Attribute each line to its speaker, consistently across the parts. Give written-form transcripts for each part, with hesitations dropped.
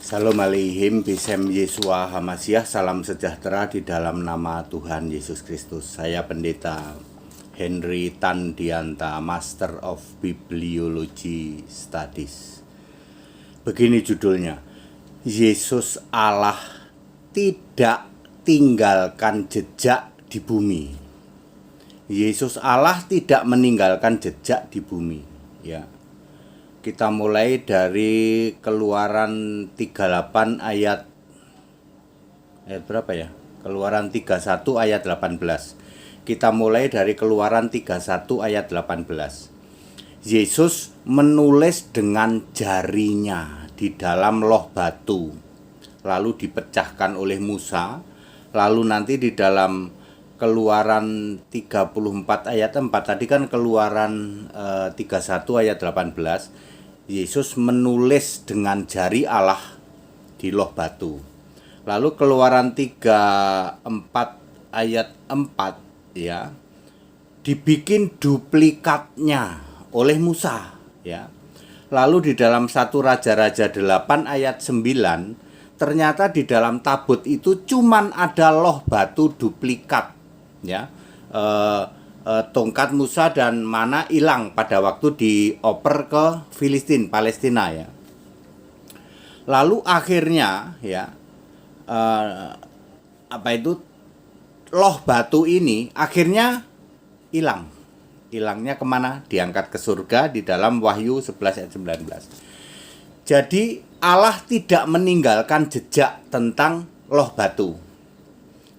Speaker 1: Salam aleihim, Bisem Yesua Hamasyah, salam sejahtera di dalam nama Tuhan Yesus Kristus. Saya Pendeta Henry Tandianta, Master of Bibliology Studies. Begini judulnya, Yesus Allah tidak tinggalkan jejak di bumi. Yesus Allah tidak meninggalkan jejak di bumi, ya. Kita mulai dari Keluaran 38 ayat berapa ya? Keluaran 31 ayat 18. Kita mulai dari Keluaran 31 ayat 18. Yesus menulis dengan jarinya di dalam loh batu, lalu dipecahkan oleh Musa, lalu nanti di dalam Keluaran 34 ayat 4, tadi kan Keluaran 31 ayat 18, Yesus menulis dengan jari Allah di loh batu. Lalu Keluaran 34 ayat 4 ya, dibikin duplikatnya oleh Musa ya. Lalu di dalam 1 Raja-Raja 8 ayat 9, ternyata di dalam tabut itu cuman ada loh batu duplikat ya. Tongkat Musa dan mana hilang pada waktu dioper ke Palestina ya. Lalu akhirnya ya loh batu ini akhirnya hilang. Hilangnya kemana? Diangkat ke surga di dalam Wahyu 11 ayat 19. Jadi Allah tidak meninggalkan jejak tentang loh batu.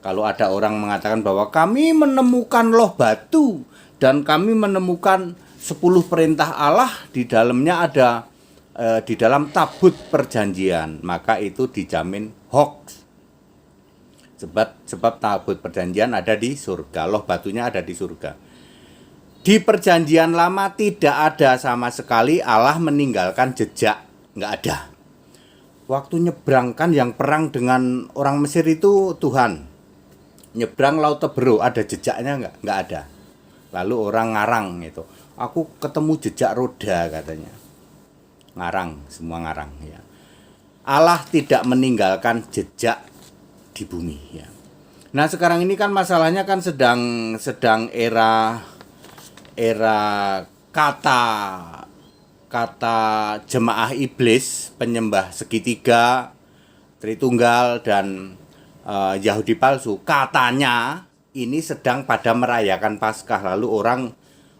Speaker 1: Kalau ada orang mengatakan bahwa kami menemukan loh batu dan kami menemukan 10 perintah Allah di dalamnya ada di dalam tabut perjanjian, maka itu dijamin hoax. Sebab tabut perjanjian ada di surga, loh batunya ada di surga. Di perjanjian lama tidak ada sama sekali Allah meninggalkan jejak, nggak ada. Waktu nyebrangkan yang perang dengan orang Mesir itu Tuhan. Nyebrang Laut Tebero ada jejaknya nggak ada. Lalu orang ngarang itu, aku ketemu jejak roda katanya. Ngarang, semua ngarang ya. Allah tidak meninggalkan jejak di bumi ya. Nah sekarang ini kan masalahnya kan sedang era kata jemaah iblis, penyembah segitiga, Tritunggal dan Yahudi palsu, katanya ini sedang pada merayakan Paskah. Lalu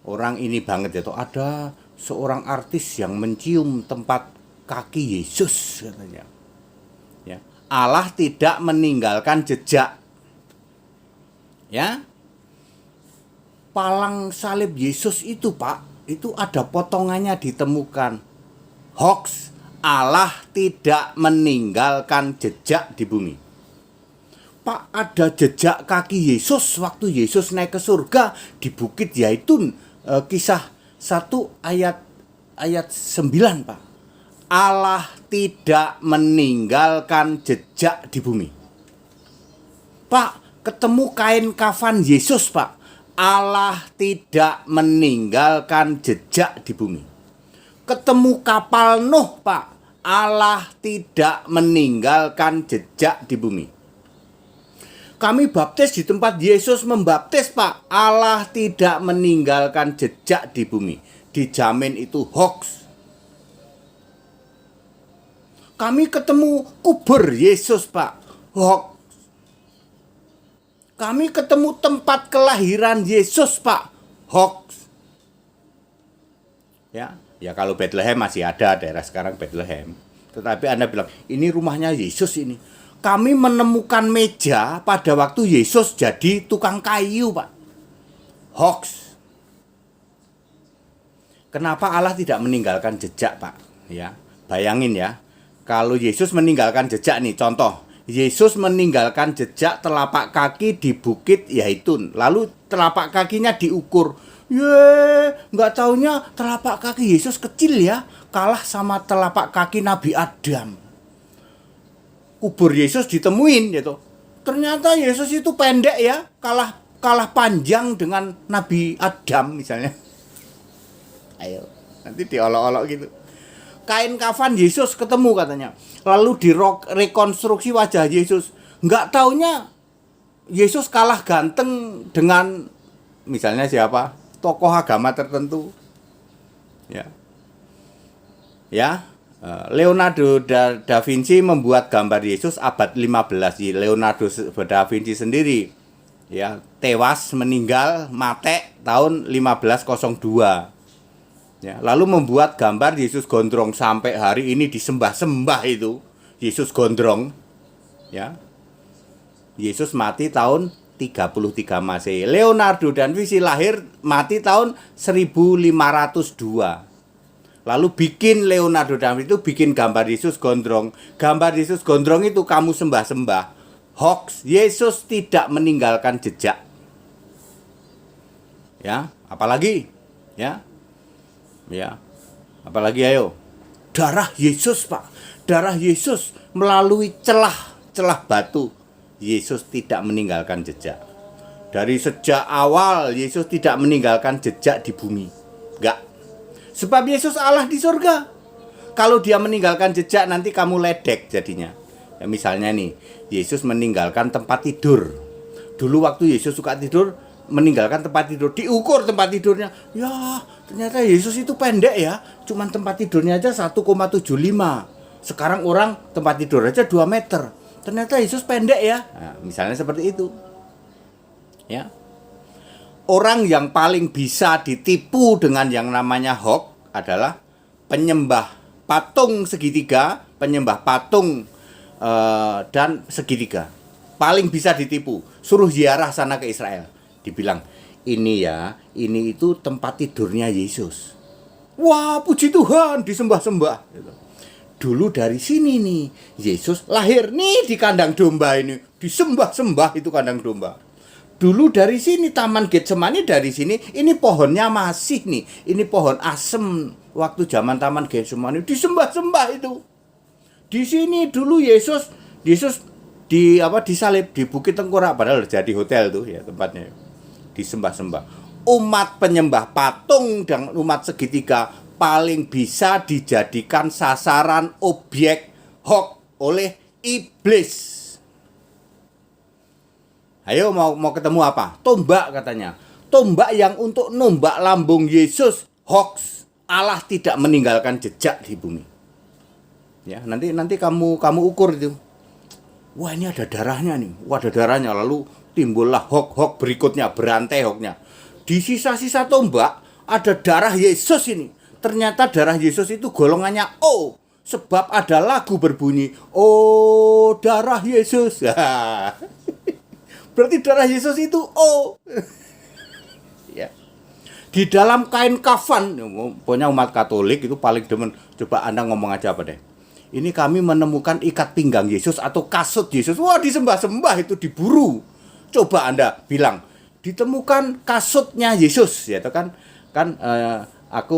Speaker 1: orang ini banget itu, ada seorang artis yang mencium tempat kaki Yesus katanya. Ya, Allah tidak meninggalkan jejak. Ya. Palang salib Yesus itu, Pak, itu ada potongannya ditemukan. Hoax. Allah tidak meninggalkan jejak di bumi. Pak, ada jejak kaki Yesus waktu Yesus naik ke surga di Bukit Zaitun, kisah 1 ayat 9, Pak. Allah tidak meninggalkan jejak di bumi. Pak, ketemu kain kafan Yesus, Pak. Allah tidak meninggalkan jejak di bumi. Ketemu kapal Nuh, Pak. Allah tidak meninggalkan jejak di bumi. Kami baptis di tempat Yesus membaptis, Pak. Allah tidak meninggalkan jejak di bumi. Dijamin itu hoax. Kami ketemu kubur Yesus, Pak. Hoax. Kami ketemu tempat kelahiran Yesus, Pak. Hoax. Ya kalau Bethlehem masih ada, daerah sekarang Bethlehem. Tetapi Anda bilang, ini rumahnya Yesus ini. Kami menemukan meja pada waktu Yesus jadi tukang kayu, Pak. Hoax. Kenapa Allah tidak meninggalkan jejak, Pak? Ya, bayangin ya. Kalau Yesus meninggalkan jejak nih, contoh. Yesus meninggalkan jejak telapak kaki di Bukit Zaitun. Lalu telapak kakinya diukur. Nggak taunya telapak kaki Yesus kecil ya. Kalah sama telapak kaki Nabi Adam. Kubur Yesus ditemuin gitu. Ternyata Yesus itu pendek ya, kalah panjang dengan Nabi Adam misalnya. Ayo, nanti diolok-olok gitu. kain kafan Yesus ketemu katanya. Lalu direkonstruksi wajah Yesus. Nggak taunya Yesus kalah ganteng dengan misalnya siapa? Tokoh agama tertentu. Ya. Ya. Leonardo da Vinci membuat gambar Yesus abad 15. Leonardo da Vinci sendiri ya tewas meninggal mate tahun 1502. Ya, lalu membuat gambar Yesus gondrong sampai hari ini disembah-sembah itu. Yesus gondrong. Ya. Yesus mati tahun 33 Masehi. Leonardo da Vinci lahir mati tahun 1502. Lalu bikin Leonardo da Vinci itu bikin gambar Yesus gondrong. Gambar Yesus gondrong itu kamu sembah-sembah. Hoax. Yesus tidak meninggalkan jejak. Ya, apalagi? Ya. Ya. Apalagi ayo? Darah Yesus, Pak. Darah Yesus melalui celah batu. Yesus tidak meninggalkan jejak. Dari sejak awal Yesus tidak meninggalkan jejak di bumi. Enggak. Sebab Yesus Allah di surga. Kalau dia meninggalkan jejak nanti kamu ledek jadinya. Ya, misalnya nih, Yesus meninggalkan tempat tidur. Dulu waktu Yesus suka tidur, meninggalkan tempat tidur, diukur tempat tidurnya. Ya, ternyata Yesus itu pendek ya. Cuman tempat tidurnya aja 1,75. Sekarang orang tempat tidur aja 2 meter. Ternyata Yesus pendek ya. Nah, misalnya seperti itu. Ya. Orang yang paling bisa ditipu dengan yang namanya hoax adalah penyembah patung segitiga, penyembah patung dan segitiga. Paling bisa ditipu. Suruh ziarah sana ke Israel. Dibilang, ini ya, ini itu tempat tidurnya Yesus. Wah, puji Tuhan, disembah-sembah. Dulu dari sini nih, Yesus lahir nih di kandang domba ini. Disembah-sembah itu kandang domba. Dulu dari sini Taman Getsemani dari sini, ini pohonnya masih nih, ini pohon asem waktu zaman Taman Getsemani disembah-sembah itu. Di sini dulu Yesus disalib di Bukit Tengkorak, padahal jadi hotel tuh ya tempatnya. Disembah-sembah. Umat penyembah patung dan umat segitiga paling bisa dijadikan sasaran objek hoax oleh iblis. Ayo mau ketemu apa? Tombak katanya. Tombak yang untuk nombak lambung Yesus. Hoax. Allah tidak meninggalkan jejak di bumi. Ya, nanti kamu ukur itu. Wah, ini ada darahnya nih. Wah, ada darahnya. Lalu timbullah hoax berikutnya, berantai hoaxnya. Di sisa-sisa tombak ada darah Yesus ini. Ternyata darah Yesus itu golongannya O. Sebab ada lagu berbunyi, oh darah Yesus. Berarti darah Yesus itu ya. Di dalam kain kafan, pokoknya umat Katolik itu paling demen. Coba Anda ngomong aja apa deh. Ini kami menemukan ikat pinggang Yesus atau kasut Yesus. Wah, disembah-sembah itu diburu. Coba Anda bilang, ditemukan kasutnya Yesus, ya itu kan aku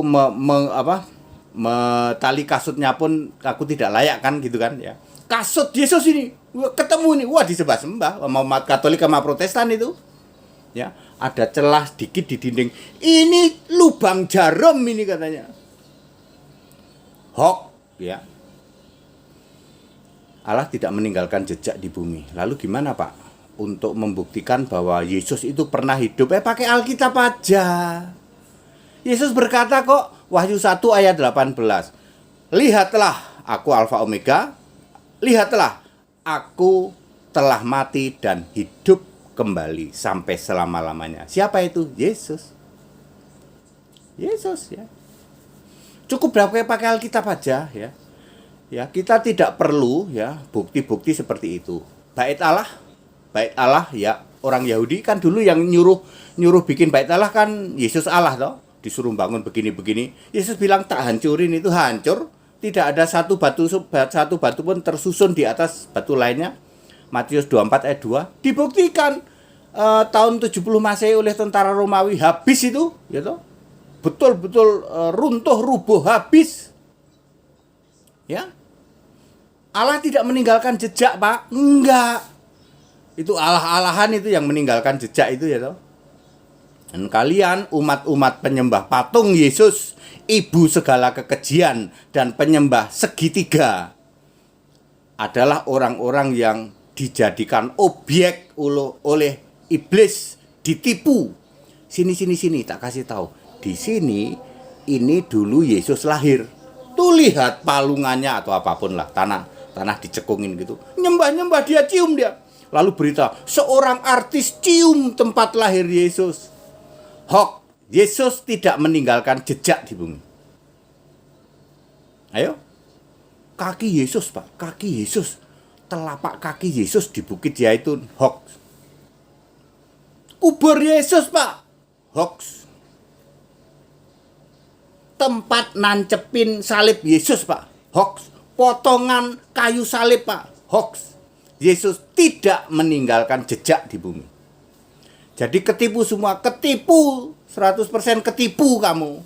Speaker 1: tali kasutnya pun aku tidak layak kan gitu kan ya. Kasut Yesus ini ketemu nih, wah disembah-sembah sama umat Katolik sama Protestan itu. Ya, ada celah sedikit di dinding. Ini lubang jarum ini katanya. Hoax, ya. Allah tidak meninggalkan jejak di bumi. Lalu gimana, Pak? Untuk membuktikan bahwa Yesus itu pernah hidup, pakai Alkitab aja. Yesus berkata kok, Wahyu 1 ayat 18. Lihatlah, aku Alfa Omega. Lihatlah, aku telah mati dan hidup kembali sampai selama-lamanya. Siapa itu? Yesus. Yesus ya. Cukup pakai Alkitab aja ya. Ya, kita tidak perlu ya bukti-bukti seperti itu. Bait Allah ya, orang Yahudi kan dulu yang nyuruh bikin bait Allah kan Yesus Allah toh, disuruh bangun begini-begini. Yesus bilang tak hancurin, itu hancur. Tidak ada satu batu pun tersusun di atas batu lainnya. Matius 24 ayat 2. Dibuktikan tahun 70 Masehi oleh tentara Romawi habis itu, ya toh. Betul-betul runtuh rubuh habis. Ya. Allah tidak meninggalkan jejak, Pak. Enggak. Itu Allah-alahan itu yang meninggalkan jejak itu, ya toh. Dan kalian umat-umat penyembah patung Yesus, ibu segala kekejian dan penyembah segitiga, adalah orang-orang yang dijadikan objek oleh iblis, ditipu. Sini, tak kasih tahu. Di sini, ini dulu Yesus lahir. Tuh lihat palungannya atau apapun lah, tanah dicekungin gitu. Nyembah dia, cium dia. Lalu berita, seorang artis cium tempat lahir Yesus. Hoax, Yesus tidak meninggalkan jejak di bumi. Ayo, kaki Yesus Pak, kaki Yesus, telapak kaki Yesus di Bukit Zaitun, hoax. Kubur Yesus Pak, hoax. Tempat nancepin salib Yesus Pak, hoax. Potongan kayu salib Pak, hoax. Yesus tidak meninggalkan jejak di bumi. Jadi ketipu semua, ketipu, 100% ketipu kamu.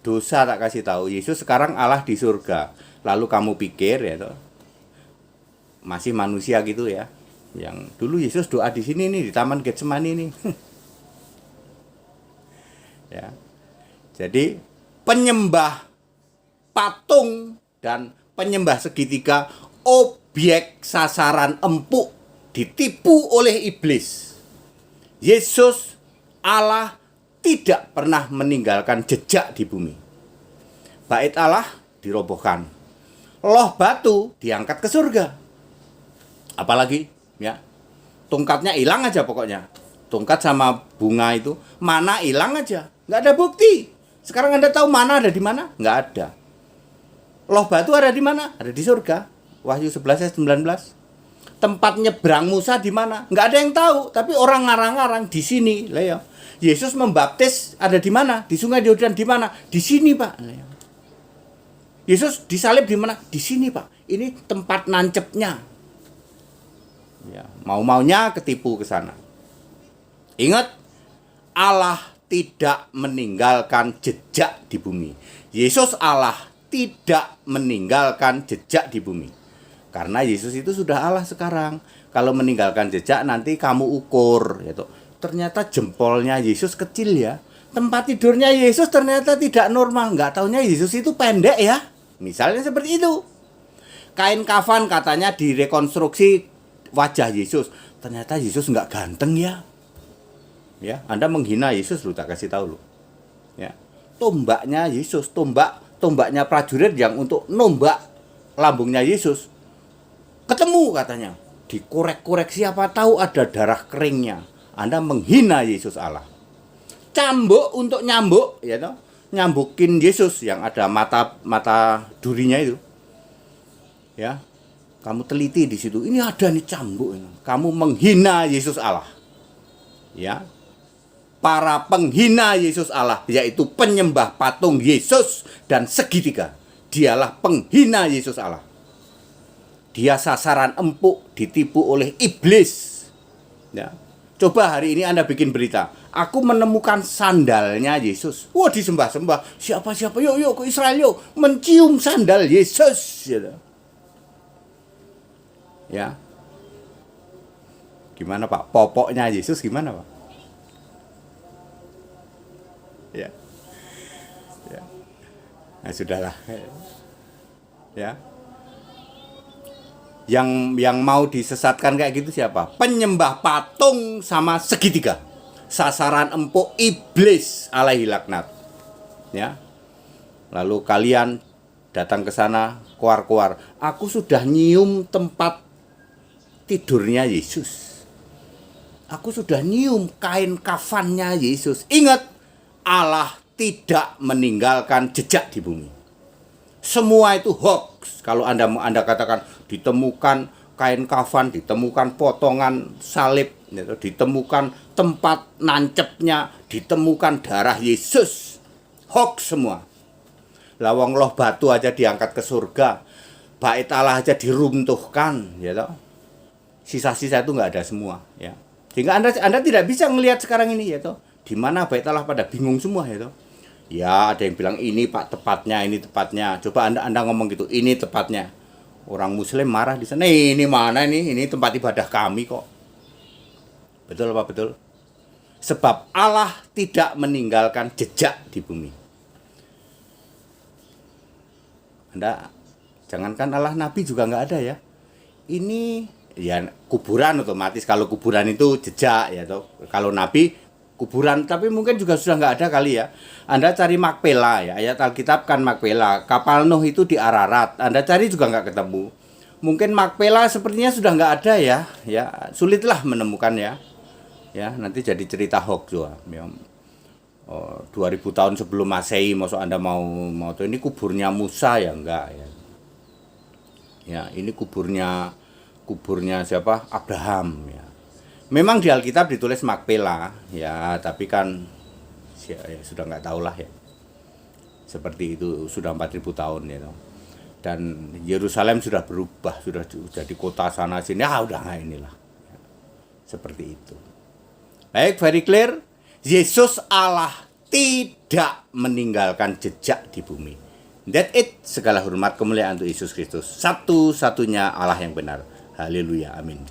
Speaker 1: Dosa tak kasih tahu, Yesus sekarang Allah di surga. Lalu kamu pikir ya toh, masih manusia gitu ya. Yang dulu Yesus doa di sini nih, di Taman Getsemani nih. Ya. Jadi penyembah patung dan penyembah segitiga objek sasaran empuk, ditipu oleh iblis. Yesus Allah tidak pernah meninggalkan jejak di bumi. Bait Allah dirobohkan, loh batu diangkat ke surga. Apalagi ya, tongkatnya hilang aja pokoknya. Tongkat sama bunga itu mana hilang aja, nggak ada bukti. Sekarang Anda tahu mana ada di mana? Nggak ada. Loh batu ada di mana? Ada di surga. Wahyu 11 ayat 19. Tempat nyebrang Musa di mana? Nggak ada yang tahu, tapi orang ngarang-ngarang di sini. Lah ya. Yesus membaptis ada di mana? Di Sungai Yordan di mana? Di sini, Pak. Lah ya. Yesus disalib di mana? Di sini, Pak. Ini tempat nancepnya. Ya, mau-maunya ketipu ke sana. Ingat, Allah tidak meninggalkan jejak di bumi. Yesus Allah tidak meninggalkan jejak di bumi. Karena Yesus itu sudah Allah sekarang. Kalau meninggalkan jejak nanti kamu ukur gitu. Ternyata jempolnya Yesus kecil ya. Tempat tidurnya Yesus ternyata tidak normal. Nggak taunya Yesus itu pendek ya. Misalnya seperti itu. Kain kafan katanya direkonstruksi wajah Yesus. Ternyata Yesus nggak ganteng ya. Ya, Anda menghina Yesus lu, tak kasih tahu lu. Ya. Tombaknya Yesus, tombaknya prajurit yang untuk nombak lambungnya Yesus. Ketemu katanya, dikorek-korek, siapa tahu ada darah keringnya. Anda menghina Yesus Allah. Cambuk untuk nyambuk, ya toh, nyambukin Yesus yang ada mata durinya itu. Ya, kamu teliti di situ. Ini ada nih cambuk. Kamu menghina Yesus Allah. Ya, para penghina Yesus Allah, yaitu penyembah patung Yesus dan segitiga. Dialah penghina Yesus Allah. Dia sasaran empuk, ditipu oleh iblis. Ya. Coba hari ini Anda bikin berita, aku menemukan sandalnya Yesus. Wah, disembah-sembah. Siapa? Yuk ke Israel yuk, mencium sandal Yesus. Ya. Gimana Pak? Popoknya Yesus gimana Pak? Ya. Ya. Nah, sudahlah. Ya. Yang mau disesatkan kayak gitu siapa? Penyembah patung sama segitiga. Sasaran empuk iblis alaihi laknat. Ya. Lalu kalian datang ke sana, keluar. Aku sudah nyium tempat tidurnya Yesus. Aku sudah nyium kain kafannya Yesus. Ingat, Allah tidak meninggalkan jejak di bumi. Semua itu hoax. Kalau Anda katakan ditemukan kain kafan, ditemukan potongan salib, ditemukan tempat nancepnya, ditemukan darah Yesus. Hoax semua. Lawang loh batu aja diangkat ke surga. Bait Allah aja diruntuhkan, ya toh. Sisa-sisa itu nggak ada semua, ya. Sehingga Anda tidak bisa melihat sekarang ini, ya toh. Di mana bait Allah pada bingung semua, ya toh. Ya, ada yang bilang ini Pak tepatnya, ini tepatnya. Coba Anda ngomong gitu, ini tepatnya. Orang Muslim marah di sana. Ini mana nih? Ini tempat ibadah kami kok. Betul apa betul? Sebab Allah tidak meninggalkan jejak di bumi. Anda jangankan Allah, nabi juga nggak ada ya. Ini ya kuburan otomatis, kalau kuburan itu jejak ya toh. Kalau nabi kuburan, tapi mungkin juga sudah nggak ada kali ya. Anda cari Makpela ya, ayat Alkitab kan Makpela, kapal Nuh itu di Ararat. Anda cari juga nggak ketemu. Mungkin Makpela sepertinya sudah nggak ada ya, sulitlah menemukan ya. Ya, nanti jadi cerita hoax juga. Ya. 2000 tahun sebelum Masehi, maksud Anda mau tuh ini kuburnya Musa ya enggak ya. Ya, ini kuburnya siapa? Abraham ya. Memang di Alkitab ditulis Makpela ya, tapi kan ya, sudah nggak tahu lah ya. Seperti itu sudah 4000 tahun ya. Dan Yerusalem sudah berubah, sudah jadi kota sana sini. Udah nggak inilah. Ya. Seperti itu. Baik, very clear. Yesus Allah tidak meninggalkan jejak di bumi. That it. Segala hormat kemuliaan untuk Yesus Kristus. Satu-satunya Allah yang benar. Haleluya. Amin.